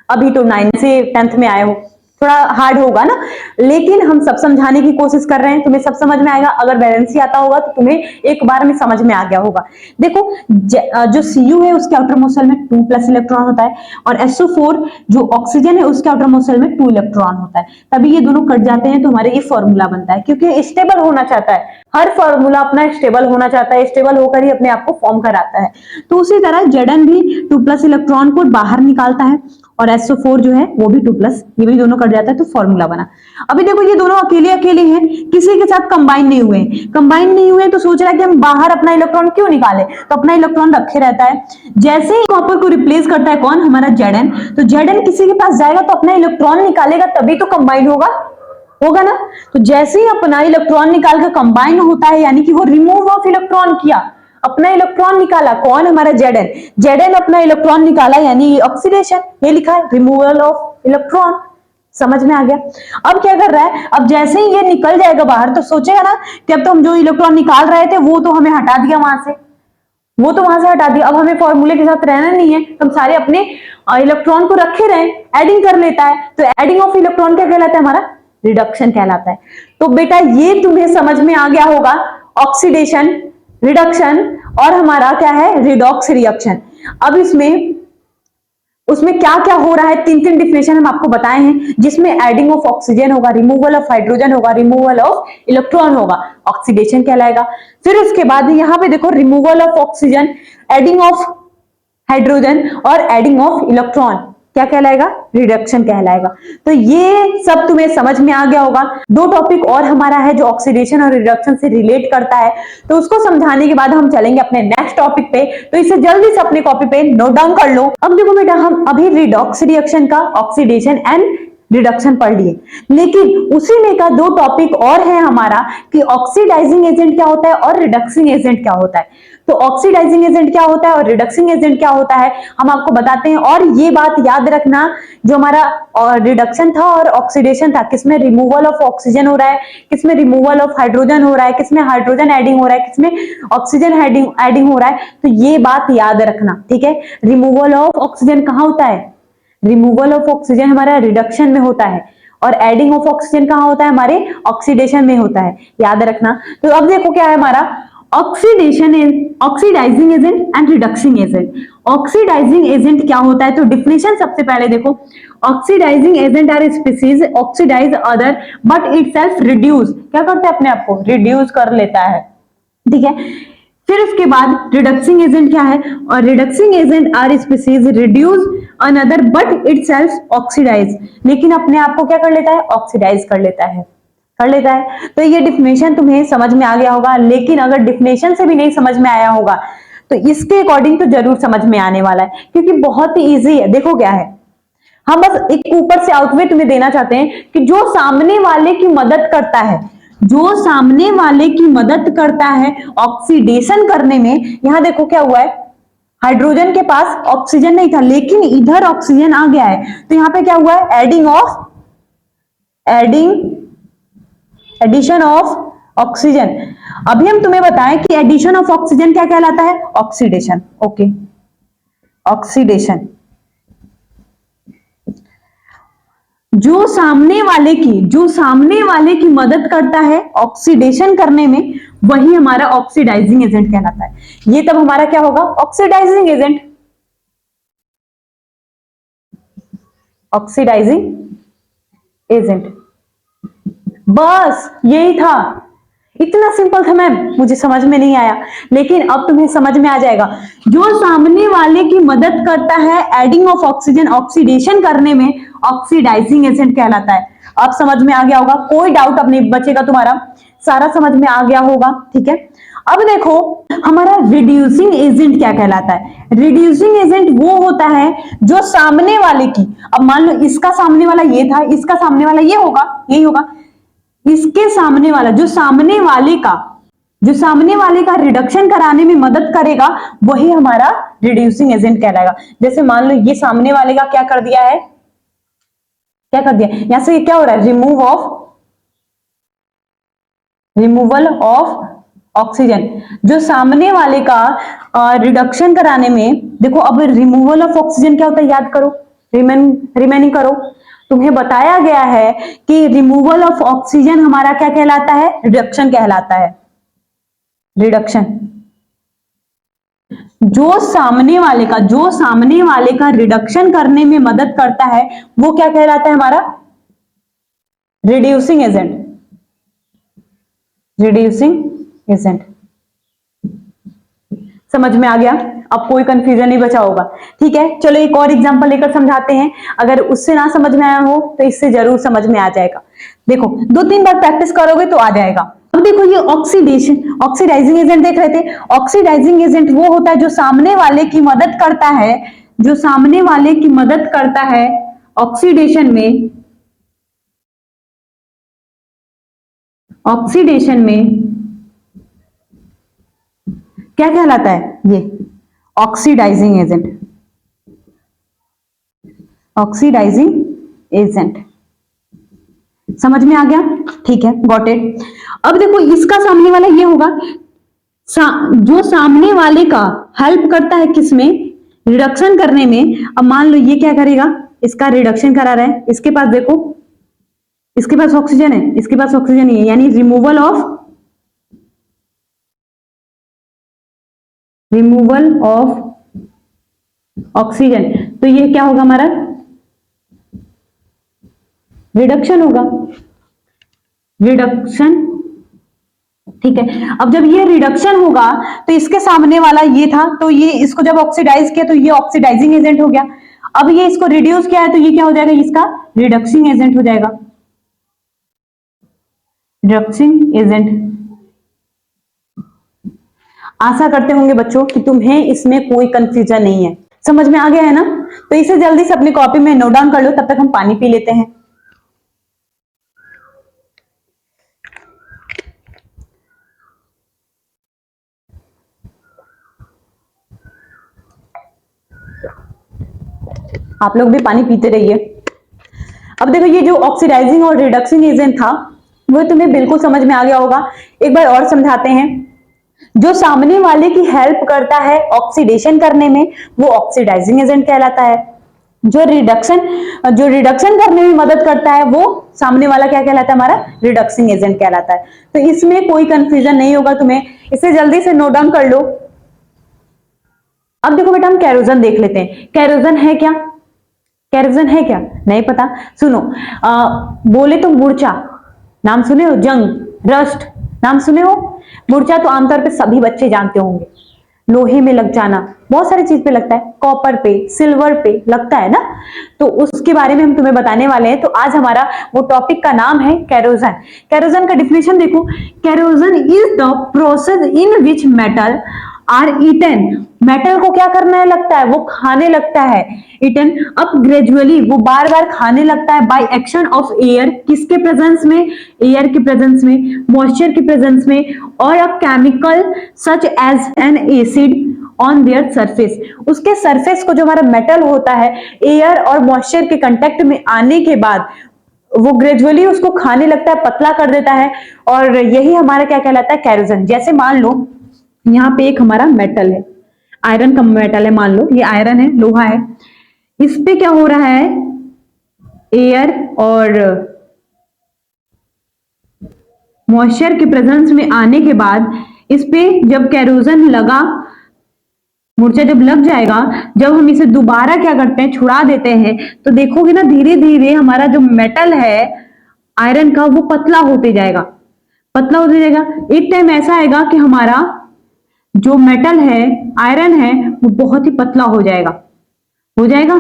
A: अभी तो 9 से 10th में आए हो, थोड़ा हार्ड होगा ना, लेकिन हम सब समझाने की कोशिश कर रहे हैं, तुम्हें सब समझ में आएगा। अगर बैलेंसी आता होगा तो तुम्हें एक बार में समझ में आ गया होगा। देखो जो Cu है उसके आउटर मोस्ट शेल में 2+ इलेक्ट्रॉन होता है, और SO4 जो ऑक्सीजन है उसके आउटर मोस्ट शेल में 2 इलेक्ट्रॉन होता है। तभी ये दोनों कट जाते हैं तो हमारे ये फॉर्मूला बनता है, क्योंकि स्टेबल होना चाहता है, हर फॉर्मूला अपना स्टेबल होना चाहता है, स्टेबल होकर ही अपने आप को फॉर्म कराता है। तो उसी तरह Zn भी 2+ इलेक्ट्रॉन को बाहर निकालता है, और SO4 जो है वो भी 2+, ये भी दोनों कट जाता है, तो फॉर्मूला बना। अभी देखो ये दोनों अकेले हैं, किसी के साथ कंबाइन नहीं हुए, तो सोच रहा है कि हम बाहर अपना इलेक्ट्रॉन क्यों निकाले, तो अपना इलेक्ट्रॉन रखे रहता है। जैसे ही कॉपर को रिप्लेस करता है कौन, हमारा Zn, तो Zn किसी के पास जाएगा तो अपना इलेक्ट्रॉन निकालेगा, तभी तो कंबाइन होगा ना। तो जैसे ही अपना इलेक्ट्रॉन निकाल कर कंबाइन होता है, यानी कि वो रिमूव ऑफ इलेक्ट्रॉन किया, अपना इलेक्ट्रॉन निकाला, कौन, हमारा Zn अपना इलेक्ट्रॉन निकाला, यानी ऑक्सीडेशन, ये लिखा है रिमूवल ऑफ इलेक्ट्रॉन, समझ में आ गया। अब क्या कर रहा है, अब जैसे ही ये निकल जाएगा बाहर तो सोचेगा ना कि अब तो हम जो इलेक्ट्रॉन निकाल रहे थे वो तो हमें हटा दिया वहां से, वो तो वहां से हटा दिया, अब हमें फॉर्मूले के साथ रहना नहीं है, तो हम सारे अपने इलेक्ट्रॉन को रखे रहे, एडिंग कर लेता है। तो एडिंग ऑफ इलेक्ट्रॉन क्या कहलाता है, हमारा रिडक्शन कहलाता है। तो बेटा ये तुम्हें समझ में आ गया होगा, ऑक्सीडेशन, रिडक्शन और हमारा क्या है, रिडॉक्स रिएक्शन। अब इसमें उसमें क्या क्या हो रहा है, तीन तीन डिफिनेशन हम आपको बताए हैं, जिसमें एडिंग ऑफ ऑक्सीजन होगा, रिमूवल ऑफ हाइड्रोजन होगा, रिमूवल ऑफ इलेक्ट्रॉन होगा, ऑक्सीडेशन कहलाएगा। फिर उसके बाद यहाँ पे देखो, removal of oxygen, adding of hydrogen और एडिंग ऑफ इलेक्ट्रॉन क्या कहलाएगा, रिडक्शन कहलाएगा। तो ये सब तुम्हें समझ में आ गया होगा। दो टॉपिक और हमारा है जो ऑक्सीडेशन और रिडक्शन से रिलेट करता है, तो उसको समझाने के बाद हम चलेंगे अपने नेक्स्ट टॉपिक पे। तो इसे जल्दी से अपने कॉपी पे नोट डाउन कर लो। अब देखो बेटा, हम अभी रिडॉक्स रिएक्शन का ऑक्सीडेशन एंड रिडक्शन पढ़ लिए, लेकिन उसी में का दो टॉपिक और है हमारा कि ऑक्सीडाइजिंग एजेंट क्या होता है और रिडक्सिंग एजेंट क्या होता है। तो ऑक्सीडाइजिंग एजेंट क्या होता है और रिडक्सिंग एजेंट क्या होता है हम आपको बताते हैं। और ये बात याद रखना, जो हमारा रिडक्शन था और ऑक्सीडेशन था, किसमें रिमूवल ऑफ ऑक्सीजन हो रहा है, किसमें रिमूवल ऑफ हाइड्रोजन हो रहा है, किसमें हाइड्रोजन एडिंग हो रहा है, किसमें ऑक्सीजन एडिंग हो रहा है। तो ये बात याद रखना, ठीक है। रिमूवल ऑफ ऑक्सीजन कहाँ होता है, रिमूवल ऑफ ऑक्सीजन हमारा रिडक्शन में होता है, और एडिंग ऑफ ऑक्सीजन कहाँ होता है, हमारे ऑक्सीडेशन में होता है, याद रखना। तो अब देखो क्या है हमारा oxidation, oxidising agent and reducing agent. Oxidising agent क्या होता है, तो डिफिनेशन सबसे पहले देखो, oxidising agent are species oxidise other but itself reduce, क्या करता है, अपने आप को रिड्यूस कर लेता है, ठीक है। फिर उसके बाद रिडक्सिंग एजेंट क्या है, और reducing agent are species reduce another but itself oxidise, लेकिन अपने आप को क्या कर लेता है, ऑक्सीडाइज कर लेता है, कर लेता है। तो ये डिफिनेशन तुम्हें समझ में आ गया होगा, लेकिन अगर डिफिनेशन से भी नहीं समझ में आया होगा तो इसके अकॉर्डिंग तो जरूर समझ में आने वाला है, क्योंकि बहुत ही इजी है। देखो क्या है, हम बस एक ऊपर से आउटवे तुम्हें देना चाहते हैं कि जो सामने वाले की मदद करता है, जो सामने वाले की मदद करता है ऑक्सीडेशन करने में। यहां देखो क्या हुआ है, हाइड्रोजन के पास ऑक्सीजन नहीं था, लेकिन इधर ऑक्सीजन आ गया है, तो यहां पे क्या हुआ है, एडिशन ऑफ ऑक्सीजन। अभी हम तुम्हें बताएं कि एडिशन ऑफ ऑक्सीजन क्या कहलाता है, ऑक्सीडेशन। Okay, oxidation. जो सामने वाले की मदद करता है ऑक्सीडेशन करने में, वही हमारा ऑक्सीडाइजिंग एजेंट कहलाता है। ये तब हमारा क्या होगा, ऑक्सीडाइजिंग एजेंट, ऑक्सीडाइजिंग एजेंट। बस यही था, इतना सिंपल था मैम, मुझे समझ में नहीं आया, लेकिन अब तुम्हें समझ में आ जाएगा। जो सामने वाले की मदद करता है एडिंग ऑफ ऑक्सीजन, ऑक्सीडेशन करने में, ऑक्सीडाइजिंग एजेंट कहलाता है। अब समझ में आ गया होगा, कोई डाउट अब नहीं बचेगा तुम्हारा, सारा समझ में आ गया होगा, ठीक है। अब देखो हमारा रिड्यूसिंग एजेंट क्या कहलाता है। रिड्यूसिंग एजेंट वो होता है जो सामने वाले की, अब मान लो इसका सामने वाला ये था, इसका सामने वाला ये होगा, यही होगा, इसके सामने वाला, जो सामने वाले का रिडक्शन कराने में मदद करेगा, वही हमारा रिड्यूसिंग एजेंट कहलाएगा। जैसे मान लो ये सामने वाले का क्या कर दिया है, क्या कर दिया, यहां से क्या हो रहा है, रिमूवल ऑफ ऑक्सीजन। जो सामने वाले का रिडक्शन कराने में, देखो अब रिमूवल ऑफ ऑक्सीजन क्या होता है, याद करो, रिमेनिंग करो। तुम्हें बताया गया है कि रिमूवल ऑफ ऑक्सीजन हमारा क्या कहलाता है, रिडक्शन कहलाता है, रिडक्शन। जो सामने वाले का रिडक्शन करने में मदद करता है, वो क्या कहलाता है, हमारा रिड्यूसिंग एजेंट, रिड्यूसिंग एजेंट। समझ में आ गया, अब कोई कंफ्यूजन नहीं बचा होगा, ठीक है। चलो एक और एग्जांपल लेकर समझाते हैं, अगर उससे ना समझ में आया हो तो इससे जरूर समझ में आ जाएगा। देखो 2-3 बार प्रैक्टिस करोगे तो आ जाएगा। अब देखो ये ऑक्सीडाइजिंग एजेंट देख रहे थे। ऑक्सीडाइजिंग एजेंट वो होता है जो सामने वाले की मदद करता है, ऑक्सीडेशन में क्या कहलाता है, ये ऑक्सीडाइजिंग एजेंट, ऑक्सीडाइजिंग एजेंट। समझ में आ गया? ठीक है, गॉट इट। अब देखो इसका सामने वाला ये होगा, जो सामने वाले का हेल्प करता है किसमें, रिडक्शन करने में। अब मान लो ये क्या करेगा, इसका रिडक्शन करा रहा है, इसके पास देखो, इसके पास ऑक्सीजन है, इसके पास ऑक्सीजन नहीं है, यानी रिमूवल ऑफ ऑक्सीजन। तो ये क्या होगा हमारा, रिडक्शन होगा, रिडक्शन। ठीक है, अब जब ये रिडक्शन होगा तो इसके सामने वाला ये था, तो ये इसको जब ऑक्सीडाइज किया तो ये ऑक्सीडाइजिंग एजेंट हो गया। अब ये इसको रिड्यूस किया है तो ये क्या हो जाएगा, इसका रिडक्सिंग एजेंट हो जाएगा, रिडक्सिंग एजेंट। आशा करते होंगे बच्चों कि तुम्हें इसमें कोई कंफ्यूजन नहीं है, समझ में आ गया है ना? तो इसे जल्दी से अपनी कॉपी में नोट डाउन कर लो, तब तक हम पानी पी लेते हैं। आप लोग भी पानी पीते रहिए। अब देखो ये जो ऑक्सीडाइजिंग और रिडक्सिंग एजेंट था वो तुम्हें बिल्कुल समझ में आ गया होगा। एक बार और समझाते हैं। जो सामने वाले की हेल्प करता है ऑक्सीडेशन करने में वो ऑक्सीडाइजिंग एजेंट कहलाता है। जो रिडक्शन करने में मदद करता है वो सामने वाला क्या कहलाता है, हमारा रिडक्सिंग एजेंट कहलाता है। तो इसमें कोई कंफ्यूजन नहीं होगा तुम्हें, इसे जल्दी से नोट डाउन कर लो। अब देखो बेटा हम केरोसिन देख लेते हैं। केरोसिन है क्या, केरोसिन है क्या, नहीं पता? सुनो, बोले तो मूर्छा नाम सुने हो, जंग, रस्ट नाम सुने हो। मूर्छा तो आमतौर पे सभी बच्चे जानते होंगे, लोहे में लग जाना, बहुत सारी चीज पे लगता है, कॉपर पे, सिल्वर पे लगता है ना, तो उसके बारे में हम तुम्हें बताने वाले हैं। तो आज हमारा वो टॉपिक का नाम है केरोसिन। केरोसिन का डिफिनेशन देखो, kerosene is the process in which metal are eaten. Metal को क्या करना है, लगता है, वो खाने लगता है, ईटन अप ग्रेजुअली, वो बार बार खाने लगता है, बाय एक्शन ऑफ एयर, किसके प्रेजेंस में, एयर के प्रेजेंस में, मॉइस्चर के प्रेजेंस में, और a chemical such as an acid on their surface. उसके सरफेस को जो हमारा मेटल होता है एयर और मॉइस्चर के कांटेक्ट में आने के बाद वो ग्रेजुअली उसको खाने लगता है, पतला कर देता है, और यही हमारा क्या कहलाता है, केरोसिन। जैसे मान लो यहाँ पे एक हमारा मेटल है, आयरन का मेटल है, मान लो ये आयरन है, लोहा है, इस पे क्या हो रहा है, एयर और मॉइस्चर के प्रेजेंस में आने के बाद इस पे जब केरोसिन लगा, मूर्छा जब लग जाएगा, जब हम इसे दोबारा क्या करते हैं, छुड़ा देते हैं, तो देखोगे ना धीरे धीरे हमारा जो मेटल है आयरन का वो पतला होते जाएगा, पतला होते जाएगा। एक टाइम ऐसा आएगा कि हमारा जो मेटल है, आयरन है, वो बहुत ही पतला हो जाएगा, हो जाएगा।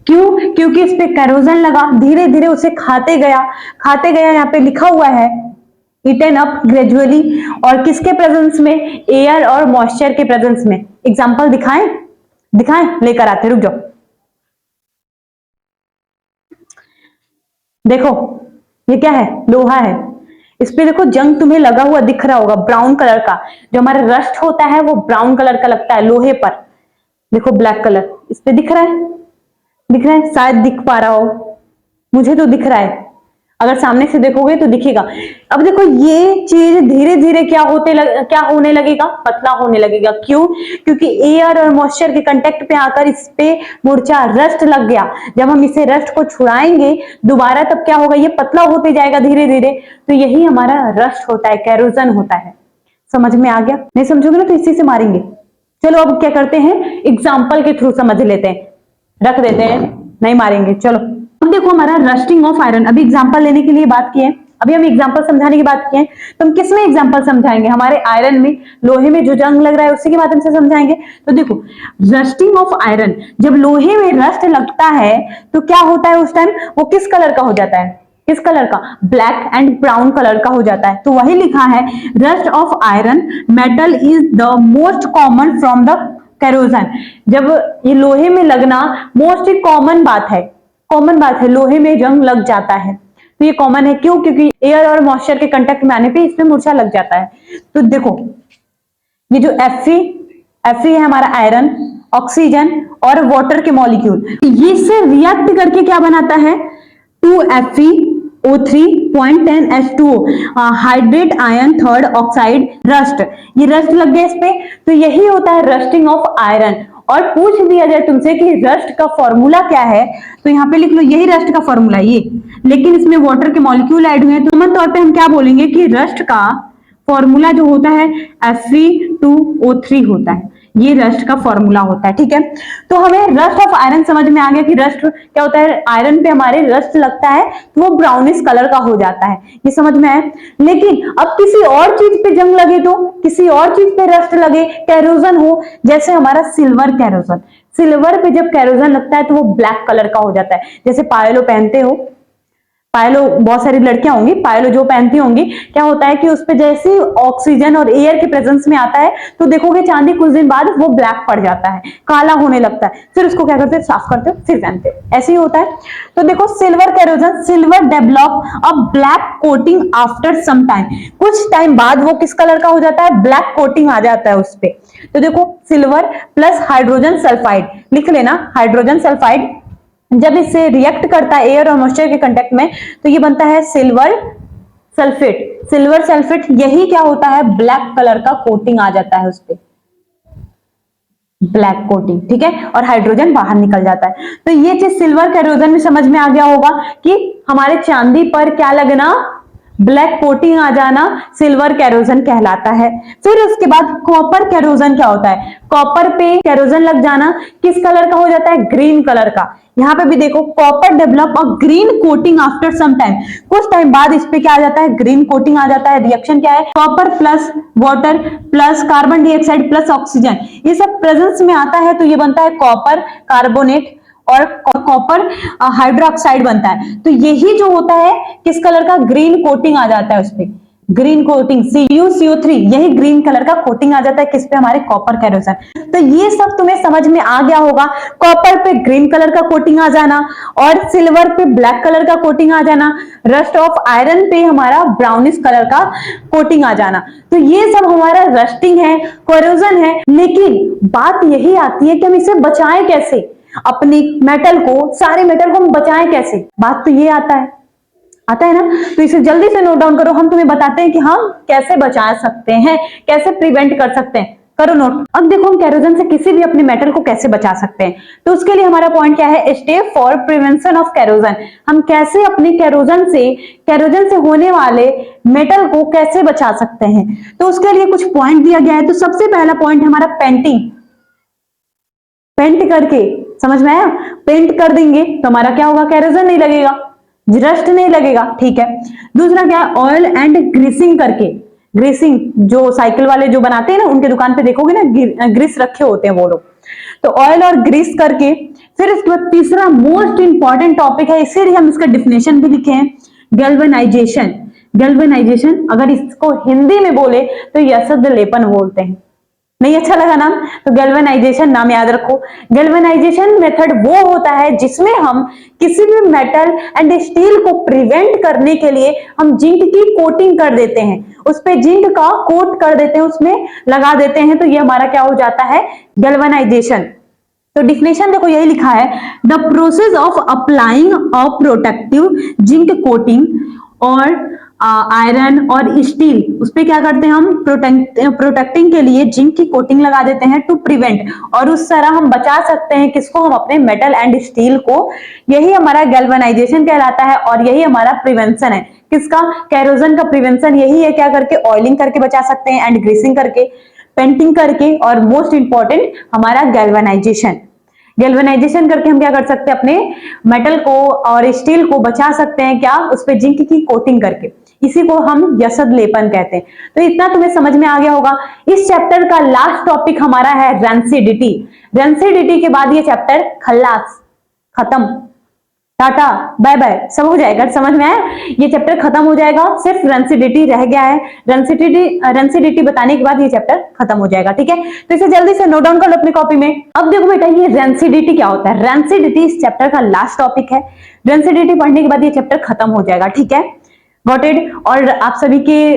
A: क्यों? क्योंकि इस पे केरोसिन लगा, धीरे धीरे उसे खाते गया, खाते गया। यहाँ पे लिखा हुआ है ईटन अप ग्रेजुअली, और किसके प्रेजेंस में, एयर और मॉइस्चर के प्रेजेंस में। एग्जांपल दिखाएं, दिखाएं, लेकर आते, रुक जाओ। देखो ये क्या है, लोहा है, इस पे देखो जंग तुम्हें लगा हुआ दिख रहा होगा, ब्राउन कलर का। जो हमारा रस्ट होता है वो ब्राउन कलर का लगता है लोहे पर, देखो ब्लैक कलर इस पे दिख रहा है, दिख रहा है, शायद दिख पा रहा हो, मुझे तो दिख रहा है, अगर सामने से देखोगे तो दिखेगा। अब देखो ये चीज धीरे धीरे क्या होने लगेगा, पतला होने लगेगा। क्यों? क्योंकि एयर और मॉइस्चर के कांटेक्ट पे आकर इस पे मूर्छा, रस्ट लग गया। जब हम इसे रस्ट को छुड़ाएंगे दोबारा तब क्या होगा, ये पतला होते जाएगा धीरे धीरे। तो यही हमारा रस्ट होता है, केरोसिन होता है। समझ में आ गया? नहीं समझोगे ना तो इसी से मारेंगे। चलो अब क्या करते हैं, एग्जाम्पल के थ्रू समझ लेते हैं, रख देते हैं, नहीं मारेंगे। चलो अब देखो हमारा रस्टिंग ऑफ आयरन, अभी एग्जांपल लेने के लिए बात की है, अभी हम एग्जांपल समझाने की बात की है, तो हम किस में एग्जांपल समझाएंगे, हमारे आयरन में, लोहे में जो जंग लग रहा है उसी के माध्यम से समझाएंगे। तो देखो रस्टिंग ऑफ आयरन, जब लोहे में रस्ट लगता है तो क्या होता है उस टाइम, वो किस कलर का हो जाता है, किस कलर का, ब्लैक एंड ब्राउन कलर का हो जाता है। तो वही लिखा है, rust of iron metal is the most common from the kerosene. जब ये लोहे में लगना मोस्ट कॉमन बात है, कॉमन बात है, लोहे में जंग लग जाता है, तो ये कॉमन है। क्यों? क्योंकि एयर और मॉइस्चर के कांटेक्ट में आने पे इसमें मूर्छा लग जाता है। तो देखो ये जो Fe है हमारा आयरन, ऑक्सीजन और वाटर के मॉलिक्यूल, ये से रिएक्ट करके क्या बनाता है, 2Fe O3.10H2O hydrate iron third oxide rust, ये रस्ट लग गया इस पे, तो यही होता है रस्टिंग ऑफ आयरन। और पूछ दिया जाए तुमसे कि रस्ट का फॉर्मूला क्या है, तो यहाँ पे लिख लो यही रस्ट का फॉर्मूला ये, लेकिन इसमें वाटर के मॉलिक्यूल ऐड हुए हैं, तो आम तौर पे हम क्या बोलेंगे कि रस्ट का फॉर्मूला जो होता है Fe2O3 होता है, ये रस्ट का फॉर्मूला होता है। ठीक है, तो हमें रस्ट ऑफ आयरन समझ में आ गया कि रस्ट क्या होता है, आयरन पे हमारे रस्ट लगता है तो वो ब्राउनिश कलर का हो जाता है, ये समझ में आया। लेकिन अब किसी और चीज पे जंग लगे, तो किसी और चीज पे रस्ट लगे, कैरोजन हो, जैसे हमारा सिल्वर कैरोजन, सिल्वर पे जब कैरोजन लगता है तो वो ब्लैक कलर का हो जाता है। जैसे पायलो पहनते हो, पायलो बहुत सारी लड़कियां होंगी, पायलो जो पहनती होंगी, क्या होता है कि उस पे जैसे ऑक्सीजन और एयर के प्रेजेंस में आता है तो देखोगे चांदी कुछ दिन बाद वो ब्लैक पड़ जाता है, काला होने लगता है, फिर उसको क्या करते हैं, साफ करते हो फिर पहनते हो, ऐसे ही होता है। तो देखो silver corrosion, silver develop a black coating after some time, कुछ टाइम बाद वो किस कलर का हो जाता है, ब्लैक कोटिंग आ जाता है उस पे। तो देखो सिल्वर प्लस हाइड्रोजन सल्फाइड, लिख लेना हाइड्रोजन सल्फाइड, जब इससे रिएक्ट करता है एयर और मॉइस्चर के कांटेक्ट में तो ये बनता है सिल्वर सल्फेट। सिल्वर सल्फेट यही क्या होता है, ब्लैक कलर का कोटिंग आ जाता है उस पे, ब्लैक कोटिंग। ठीक है, और हाइड्रोजन बाहर निकल जाता है। तो ये चीज सिल्वर कैरोजन में समझ में आ गया होगा कि हमारे चांदी पर क्या लगना, ब्लैक कोटिंग आ जाना, सिल्वर कैरोजन कहलाता है। फिर उसके बाद कॉपर कैरोजन क्या होता है, कॉपर पे कैरोजन लग जाना किस कलर का हो जाता है, ग्रीन कलर का। यहाँ पे भी देखो copper develop a green coating after some time, कुछ टाइम बाद इस पे क्या आ जाता है, ग्रीन कोटिंग आ जाता है। रिएक्शन क्या है, copper plus water plus carbon dioxide plus oxygen, ये सब प्रेजेंस में आता है तो ये बनता है कॉपर कार्बोनेट और कॉपर हाइड्रोक्साइड बनता है। तो यही जो होता है किस कलर का, ग्रीन कोटिंग आ जाता है उस पे, ग्रीन कोटिंग CuCO3, यही ग्रीन कलर का कोटिंग आ जाता है किस पे, हमारे कॉपर कैरोजन। तो ये सब तुम्हें समझ में आ गया होगा, कॉपर पे ग्रीन कलर का कोटिंग आ जाना और सिल्वर पे ब्लैक कलर का कोटिंग आ जाना, रस्ट ऑफ आयरन पे हमारा ब्राउनिश कलर का कोटिंग आ जाना। तो ये सब हमारा रस्टिंग है, कोरोजन है। लेकिन बात यही आती है कि हम इसे बचाएं कैसे, अपनी मेटल को, सारे मेटल को हम बचाएं कैसे, बात तो ये आता है ना। तो इसे जल्दी से नोट डाउन करो, हम तुम्हें बताते हैं कि हम कैसे बचा सकते हैं, कैसे प्रिवेंट कर सकते हैं, करो नोट। अब देखो हम कैरोजन से किसी भी अपने मेटल को कैसे बचा सकते हैं, तो उसके लिए हमारा पॉइंट क्या है, स्टेप फॉर प्रिवेंशन ऑफ कैरोजन, हम कैसे अपने कैरोजन से होने वाले मेटल को कैसे बचा सकते हैं। तो उसके लिए कुछ पॉइंट दिया गया है। तो सबसे पहला पॉइंट है हमारा पेंटिंग, पेंट करके, समझ में आया, पेंट कर देंगे तो हमारा क्या होगा, कैरोजन नहीं लगेगा, रस्ट नहीं लगेगा। ठीक है, दूसरा क्या, ऑयल एंड ग्रीसिंग करके, ग्रीसिंग जो साइकिल वाले जो बनाते हैं ना, उनके दुकान पे देखोगे ना ग्रीस रखे होते हैं वो लोग, तो ऑयल और ग्रीस करके। फिर इसके बाद तीसरा मोस्ट इंपॉर्टेंट टॉपिक है, इसीलिए हम इसका डिफिनेशन भी लिखे हैं, गैल्वेनाइजेशन। गैल्वेनाइजेशन अगर इसको हिंदी में बोले तो यसद लेपन बोलते हैं। नहीं अच्छा लगा नाम, तो गैल्वेनाइजेशन नाम याद रखो। गैल्वेनाइजेशन मेथड वो होता है जिसमें हम किसी भी मेटल एंड स्टील को प्रिवेंट करने के लिए हम जिंक की कोटिंग कर देते हैं, उस पे जिंक का कोट कर देते हैं, उसमें लगा देते हैं, तो ये हमारा क्या हो जाता है, गैल्वेनाइजेशन। तो डिफिनेशन देखो यही लिखा है, the process of applying a protective zinc coating और आयरन और स्टील, उस पे क्या करते हैं हम, प्रोटेक्टिंग के लिए जिंक की कोटिंग लगा देते हैं टू प्रिवेंट, और उस तरह हम बचा सकते हैं किसको, हम अपने मेटल एंड स्टील को। यही हमारा गैल्वेनाइजेशन कहलाता है और यही हमारा प्रिवेंशन है, किसका, कैरोजन का प्रिवेंशन यही है, क्या करके, ऑयलिंग करके बचा सकते हैं एंड ग्रीसिंग करके, पेंटिंग करके, और मोस्ट इंपॉर्टेंट हमारा गैल्वेनाइजेशन। गैल्वेनाइजेशन करके हम क्या कर सकते हैं, अपने मेटल को और स्टील को बचा सकते हैं, क्या, उस पे जिंक की कोटिंग करके, इसी को हम यसद लेपन कहते हैं। तो इतना तुम्हें समझ में आ गया होगा। इस चैप्टर का लास्ट टॉपिक हमारा है रेंसिडिटी। रेंसिडिटी के बाद ये चैप्टर खल्लास, खत्म, टाटा बाय बाय, सब हो जाएगा, समझ में आया, ये चैप्टर खत्म हो जाएगा, सिर्फ रेंसिडिटी रह गया है। रेंसिडिटी बताने के बाद ये चैप्टर खत्म हो जाएगा। ठीक है, तो इसे जल्दी से नोट डाउन कर लो अपनी कॉपी में। अब देखो बेटा ये रेंसिडिटी क्या होता है, रेंसिडिटी इस चैप्टर का लास्ट टॉपिक है। रेंसिडिटी पढ़ने के बाद ये चैप्टर खत्म हो जाएगा। ठीक है, गॉट इट। और आप सभी के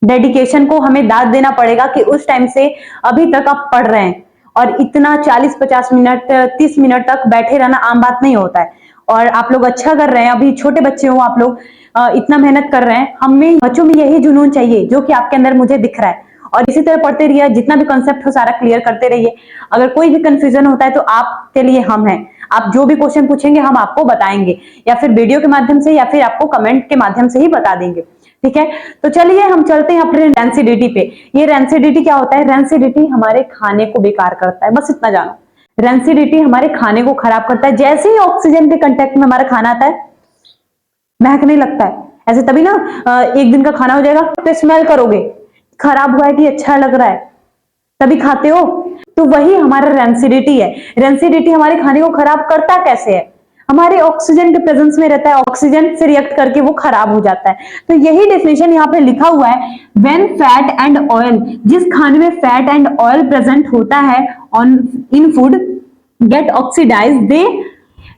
A: डेडिकेशन को हमें दाद देना पड़ेगा कि उस टाइम से अभी तक आप पढ़ रहे हैं, और इतना 40-50 मिनट 30 मिनट तक बैठे रहना आम बात नहीं होता है। और आप लोग अच्छा कर रहे हैं, अभी छोटे बच्चे हो आप लोग, इतना मेहनत कर रहे हैं। हमें बच्चों में यही जुनून चाहिए जो कि आपके अंदर मुझे दिख रहा है, और इसी तरह पढ़ते रहिए, जितना भी कॉन्सेप्ट हो सारा क्लियर करते रहिए। अगर कोई भी कंफ्यूजन होता है तो आपके लिए हम हैं, आप जो भी क्वेश्चन पूछेंगे हम आपको बताएंगे, या फिर वीडियो के माध्यम से, या फिर आपको कमेंट के माध्यम से ही बता देंगे। ठीक है, तो चलिए हम चलते हैं अपने रैंसिडिटी पे। ये रैंसिडिटी क्या होता है? रैंसिडिटी हमारे खाने को बेकार करता है, बस इतना जानो। रैंसिडिटी हमारे खाने को खराब करता है। जैसे ही ऑक्सीजन के कांटेक्ट में हमारा खाना आता है, महकने लगता है ऐसे। तभी ना एक दिन का खाना हो जाएगा तो स्मेल करोगे, खराब हुआ है कि अच्छा लग रहा है, तभी खाते हो। तो वही हमारा रैंसिडिटी है। रैंसिडिटी हमारे खाने को खराब करता कैसे है? हमारे ऑक्सीजन के प्रेजेंस में रहता है, ऑक्सीजन से रिएक्ट करके वो खराब हो जाता है। तो यही डेफिनेशन यहाँ पे लिखा हुआ है, व्हेन फैट एंड ऑयल, जिस खाने में फैट एंड ऑयल प्रेजेंट होता है on in food get oxidise, they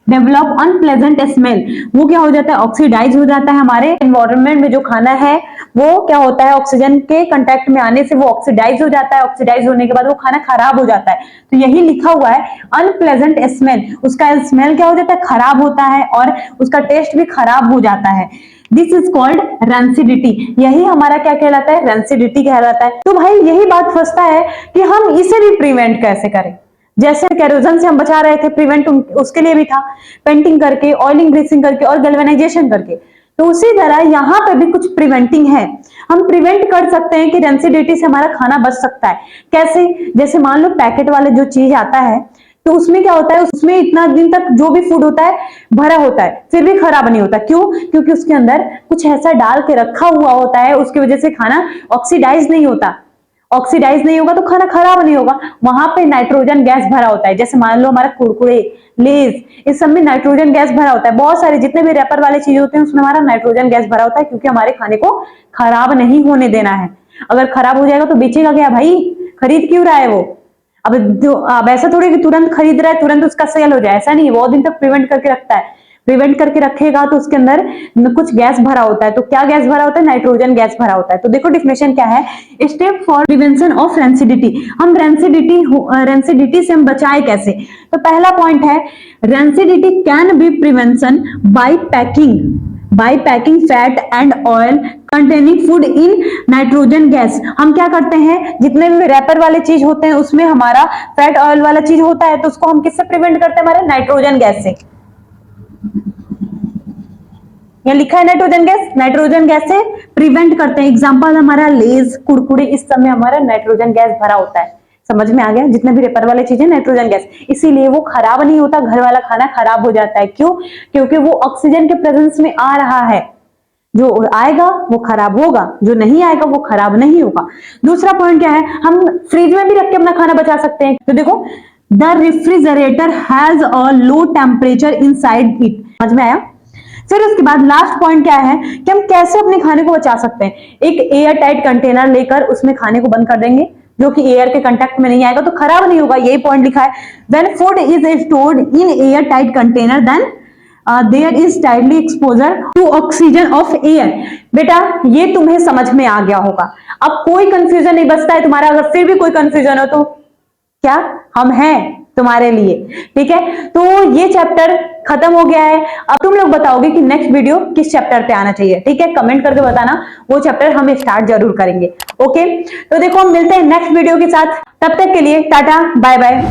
A: develop unpleasant smell. वो क्या हो जाता है? ऑक्सीडाइज हो जाता है। हमारे एनवायरनमेंट में जो खाना है वो क्या होता है? ऑक्सीजन के कांटेक्ट में आने से वो ऑक्सीडाइज हो जाता है। ऑक्सीडाइज होने के बाद वो खाना खराब हो जाता है। तो यही लिखा हुआ है, अनप्लेजेंट स्मेल। उसका स्मेल क्या हो जाता है? खराब होता है, और उसका टेस्ट भी खराब हो जाता है। This is called rancidity. यही हमारा क्या कहलाता है? रैंसिडिटी कहलाता है। तो भाई यही बात फंसता है कि हम इसे भी प्रिवेंट कैसे करें। जैसे कैरोजन से हम बचा रहे थे, प्रिवेंट उसके लिए भी था, पेंटिंग करके, ऑयलिंग ग्रीसिंग करके और गैल्वेनाइजेशन करके। तो उसी तरह यहाँ पे भी कुछ प्रिवेंटिंग है। हम प्रिवेंट कर सकते हैं कि रैंसिडिटी से हमारा खाना बच सकता है। कैसे? जैसे मान लो पैकेट वाले जो चीज आता है, तो उसमें क्या होता है? उसमें इतना दिन तक जो भी फूड होता है भरा होता है, फिर भी खराब नहीं होता। क्यों? क्योंकि उसके अंदर कुछ ऐसा डाल के रखा हुआ होता है, उसकी वजह से खाना ऑक्सीडाइज नहीं होता। ऑक्सीडाइज नहीं होगा तो खाना खराब नहीं होगा। वहां पे नाइट्रोजन गैस भरा होता है। जैसे मान लो हमारा कुरकुरे, लेज, इस सब में नाइट्रोजन गैस भरा होता है। बहुत सारे जितने भी रैपर वाले चीज होते हैं उसमें हमारा नाइट्रोजन गैस भरा होता है, क्योंकि हमारे खाने को खराब नहीं होने देना है। अगर खराब हो जाएगा तो बेचेगा क्या भाई? खरीद क्यों रहा है वो? अब ऐसा थोड़ी कि तुरंत खरीद रहा है तुरंत उसका सेल हो जाए, ऐसा नहीं है। बहुत दिन तक प्रिवेंट करके रखता है। प्रिवेंट करके रखेगा तो उसके अंदर कुछ गैस भरा होता है। तो क्या गैस भरा होता है? नाइट्रोजन गैस भरा होता है। तो देखो डिफिनेशन क्या है, step for prevention of rancidity. हम रैंसिडिटी से हम बचाए कैसे? तो पहला पॉइंट है, rancidity can be prevention by packing fat and oil containing food in nitrogen gas. हम क्या करते हैं, जितने भी रैपर वाले चीज होते हैं उसमें हमारा फैट ऑयल वाला चीज होता है, तो उसको हम किससे प्रिवेंट करते हैं? हमारे नाइट्रोजन गैस से। यहाँ लिखा है नाइट्रोजन गैस से प्रिवेंट करते हैं। एग्जांपल हमारा लेज, कुरकुरे, इस सब में हमारा नाइट्रोजन गैस भरा होता है। समझ में आ गया? जितने भी रेपर वाले चीजें नाइट्रोजन गैस, इसीलिए वो खराब नहीं होता। घर वाला खाना खराब हो जाता है। क्यों? क्योंकि वो ऑक्सीजन के प्रेजेंस में आ रहा है। जो आएगा वो खराब होगा, जो नहीं आएगा वो खराब नहीं होगा। दूसरा पॉइंट क्या है, हम फ्रिज में भी रख के अपना खाना बचा सकते हैं। तो देखो, the refrigerator has a low temperature inside it. समझ में आया? फिर उसके बाद लास्ट पॉइंट क्या है कि हम कैसे अपने खाने को बचा सकते हैं। एक एयर टाइट कंटेनर लेकर उसमें खाने को बंद कर देंगे, जो कि एयर के कांटेक्ट में नहीं आएगा तो खराब नहीं होगा। यही पॉइंट लिखा है, when food is stored in air tight container then there is tightly exposure to oxygen of air. बेटा ये तुम्हें समझ में आ गया होगा। अब कोई कंफ्यूजन नहीं बचता है तुम्हारा। अगर फिर भी कोई कंफ्यूजन हो तो क्या, हम हैं तुम्हारे लिए। ठीक है, तो ये चैप्टर खत्म हो गया है। अब तुम लोग बताओगे कि नेक्स्ट वीडियो किस चैप्टर पे आना चाहिए। ठीक है, कमेंट करके बताना, वो चैप्टर हम स्टार्ट जरूर करेंगे। ओके, तो देखो हम मिलते हैं नेक्स्ट वीडियो के साथ। तब तक के लिए टाटा बाय बाय।